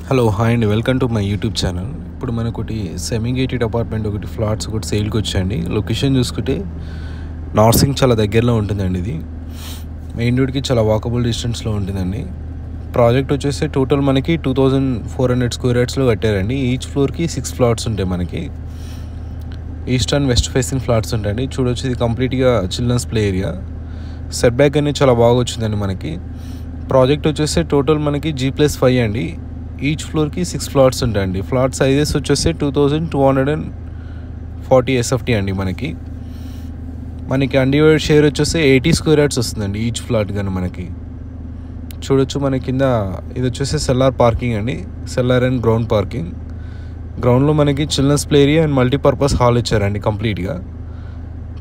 Hello hi అండి, welcome to my YouTube channel. ఇప్పుడు మనకు ఒకటి సెమీ గేటెడ్ అపార్ట్మెంట్ ఒకటి ఫ్లాట్స్ ఒకటి సేల్కి వచ్చాయండి. లొకేషన్ చూసుకుంటే నార్సింగ్ చాలా దగ్గరలో ఉంటుందండి. ఇది మెయిన్ రోడ్కి చాలా వాకబుల్ డిస్టెన్స్లో ఉంటుందండి. ప్రాజెక్ట్ వచ్చేసి టోటల్ మనకి 2400 స్క్వేర్ యార్డ్స్లో కట్టారండి. ఈచ్ ఫ్లోర్కి 6 ఫ్లాట్స్ ఉంటాయి. మనకి east and west facing flats ఉంటాయండి. చూడొచ్చు, ఇది కంప్లీట్గా children's play area. Set back అనేది చాలా బాగా వచ్చిందండి. మనకి ప్రాజెక్ట్ వచ్చేసి టోటల్ మనకి G+5 అండి. ఈచ్ ఫ్లోర్కి 6 ఫ్లాట్స్ ఉంటాయండి. ఫ్లాట్ సైజెస్ వచ్చేసి 2240 SFT అండి. మనకి అన్డివైడెడ్ షేర్ వచ్చేసి 80 స్క్వేర్ యార్డ్స్ వస్తుందండి ఈచ్ ఫ్లాట్. కానీ మనకి చూడొచ్చు, మన కింద ఇది వచ్చేసి సెల్లార్ పార్కింగ్ అండి. Cellar and ground parking. గ్రౌండ్లో మనకి children's play area and multipurpose hall ఇచ్చారండి కంప్లీట్గా.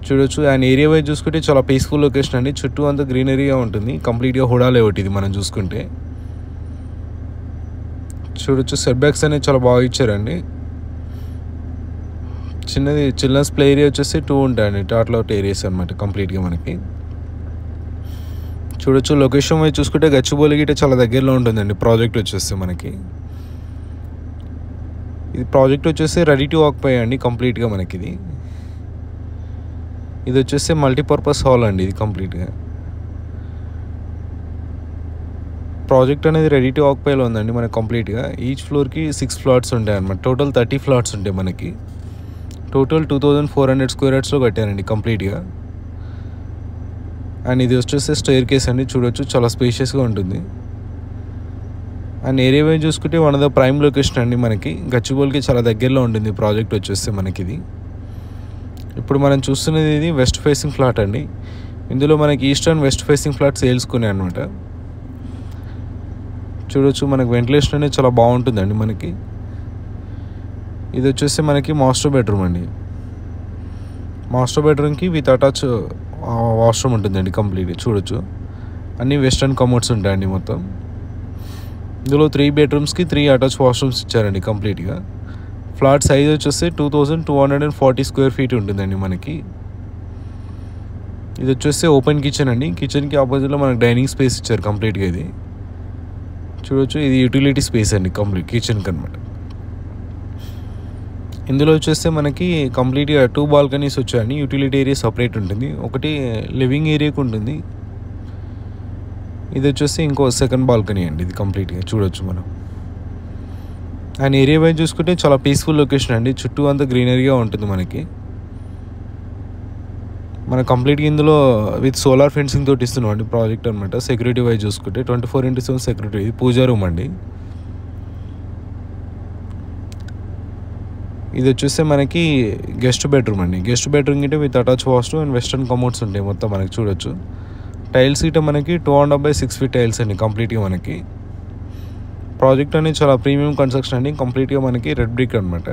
చూడొచ్చు, అండ్ ఏరియా వైజ్ చూసుకుంటే చాలా పీస్ఫుల్ లొకేషన్ అండి. చుట్టూ అంతా గ్రీనరీగా ఉంటుంది. కంప్లీట్గా హుడా లేఅవుట్ ఇది మనం చూసుకుంటే. చూడొచ్చు, సెట్ బ్యాక్స్ అనేది చాలా బాగా ఇచ్చారండి. చిన్నది చిల్డ్రన్స్ ప్లే ఏరియా వచ్చేసి 2 ఉంటాయండి. టాట్లౌట్ ఏరియాస్ అనమాట కంప్లీట్గా. మనకి చూడొచ్చు, లొకేషన్ వైజ్ చూసుకుంటే గచ్చిబౌలి గిట్ట చాలా దగ్గరలో ఉంటుందండి. ప్రాజెక్ట్ వచ్చేసి మనకి ఇది ప్రాజెక్ట్ వచ్చేసి రెడీ టు ఆక్యుపై అండి కంప్లీట్గా. మనకి ఇది వచ్చేసి మల్టీపర్పస్ హాల్ అండి. ఇది కంప్లీట్గా ప్రాజెక్ట్ అనేది రెడీ టు ఆక్యుపైలో ఉందండి మనకి కంప్లీట్గా. ఈచ్ ఫ్లోర్కి 6 ఫ్లాట్స్ ఉంటాయి అన్నమాట. టోటల్ 30 ఫ్లాట్స్ ఉంటాయి మనకి. టోటల్ 2400 స్క్వేర్ యార్డ్స్లో కట్టారండి కంప్లీట్గా. అండ్ ఇది వచ్చేసి స్టైర్ కేస్ అండి. చూడొచ్చు, చాలా స్పేషియస్గా ఉంటుంది. అండ్ ఏరియా వైజ్ చూసుకుంటే one of the prime location అండి. మనకి గచ్చిబౌలికి చాలా దగ్గరలో ఉంటుంది ప్రాజెక్ట్ వచ్చేసి మనకి. ఇది ఇప్పుడు మనం చూస్తున్నది ఇది వెస్ట్ ఫేసింగ్ ఫ్లాట్ అండి. ఇందులో మనకి east and west facing flat సేల్స్కునే అనమాట. చూడొచ్చు, మనకి వెంటిలేషన్ అనేది చాలా బాగుంటుందండి. మనకి ఇది వచ్చేసి మనకి మాస్టర్ బెడ్రూమ్ అండి. మాస్టర్ బెడ్రూమ్కి విత్ అటాచ్ వాష్రూమ్ ఉంటుందండి కంప్లీట్గా. చూడొచ్చు, అన్నీ వెస్టర్న్ కమోడ్స్ ఉంటాయండి మొత్తం. ఇందులో 3 బెడ్రూమ్స్కి 3 అటాచ్ వాష్రూమ్స్ ఇచ్చారండి కంప్లీట్గా. ఫ్లాట్ సైజ్ వచ్చేసి 2240 స్క్వేర్ ఫీట్ ఉంటుందండి మనకి. ఇది వచ్చేసి ఓపెన్ కిచెన్ అండి. కిచెన్కి ఆపోజిట్లో మనకి డైనింగ్ స్పేస్ ఇచ్చారు కంప్లీట్గా. ఇది చూడొచ్చు, ఇది యూటిలిటీ స్పేస్ అండి కంప్లీట్ కిచెన్కి అనమాట. ఇందులో వచ్చేస్తే మనకి కంప్లీట్గా 2 బాల్కనీస్ వచ్చాయండి. యూటిలిటీ ఏరియా సపరేట్ ఉంటుంది. ఒకటి లివింగ్ ఏరియాకి ఉంటుంది. ఇది వచ్చేసి ఇంకో సెకండ్ బాల్కనీ అండి. ఇది కంప్లీట్గా చూడొచ్చు మనం. అండ్ ఏరియా వైజ్ చూసుకుంటే చాలా పీస్ఫుల్ లొకేషన్ అండి. చుట్టూ అంతా గ్రీనరీగా ఉంటుంది మనకి. మన కంప్లీట్గా ఇందులో విత్ సోలార్ ఫెన్సింగ్ తోటి ఇస్తున్నాం అండి ప్రాజెక్ట్ అనమాట. సెక్యూరిటీ వైజ్ చూసుకుంటే 24/7 సెక్యూరిటీ. ఇది పూజా రూమ్ అండి. ఇది వచ్చేస్తే మనకి గెస్ట్ బెడ్రూమ్ అండి. గెస్ట్ బెడ్రూమ్ గిట్ట with attach washroom and western commodes ఉంటాయి మొత్తం మనకి. చూడొచ్చు, టైల్స్ గిట్ట మనకి 2.5/6 ఫీట్ టైల్స్ అండి కంప్లీట్గా. మనకి ప్రాజెక్ట్ అనేది చాలా ప్రీమియం కన్స్ట్రక్షన్ అండి కంప్లీట్గా. మనకి రెడ్ బ్రిక్ అనమాట.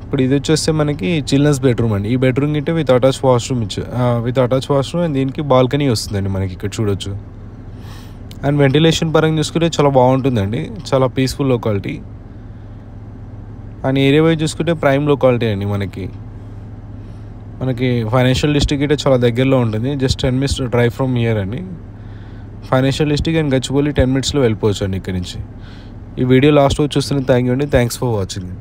ఇప్పుడు ఇది వచ్చేస్తే మనకి చిల్డ్రన్స్ బెడ్రూమ్ అండి. ఈ బెడ్రూమ్ గిట్ట విత్ అటాచ్ వాష్రూమ్ అండ్ దీనికి బాల్కనీ వస్తుందండి మనకి. ఇక్కడ చూడొచ్చు, అండ్ వెంటిలేషన్ పరంగా చూసుకుంటే చాలా బాగుంటుందండి. చాలా peaceful locality. And area wise చూసుకుంటే ప్రైమ్ లొకాలిటీ అండి. మనకి ఫైనాన్షియల్ డిస్ట్రిక్ట్ గిట్ట చాలా దగ్గరలో ఉంటుంది. Just 10 minutes drive from here అండి. ఫైనాన్షియల్ డిస్ట్రిక్ట్ అండ్ గచ్చిబౌలి 10 minutesలో వెళ్ళిపోవచ్చు అండి ఇక్కడ నుంచి. ఈ వీడియో లాస్ట్ చూస్తున్న థ్యాంక్ యూ అండి. Thanks for watching.